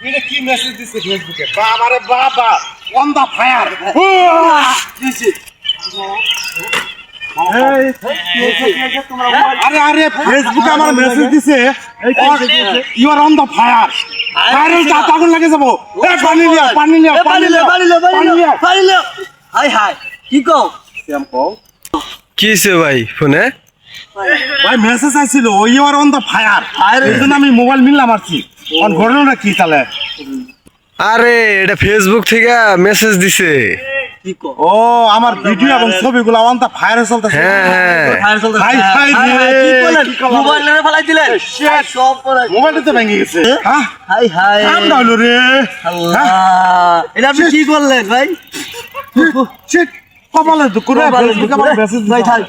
এটা কি মেসেজ দিছে ফেসবুকে? বাবা রে বাবা, অন দা ফায়ার। কিছে আরে আরে ফেসবুকে আমার মেসেজ দিছে, you are on the fire. ফায়ারের যা আগুন লাগে যাব। এ পানি লিয়া, পানি লিয়া, পানি লিয়া, পানি লিয়া। হাই হাই কি কও শ্যাম কও। কিছে ভাই ফোনে? ভাই মেসেজ আইছিল, you are on the fire. এইজন্য আমি মোবাইল মিললাম আরছি। অন ঘটনাটা কি তাহলে? আরে এটা ফেসবুক থেকে মেসেজ দিছে। কি কও ও আমার ভিডিও এবং ছবিগুলো অন দা ফায়ারে চলতেছে। হ্যাঁ হ্যাঁ ফায়ার চলতেছে হাই হাই রে, কি করলেন কি করলাম? মোবাইল নিয়ে ফেলাই দিলেন সব করে মোবাইলটা তো ভেঙে গেছে। হ্যাঁ হাই হাই ঠান্ডা হলো রে। আল্লাহ এটা আপনি কি করলেন ভাই শিট, কপালে দুঃখ রে, ফেসবুকে আমার মেসেজ ভাই দিছে। থাক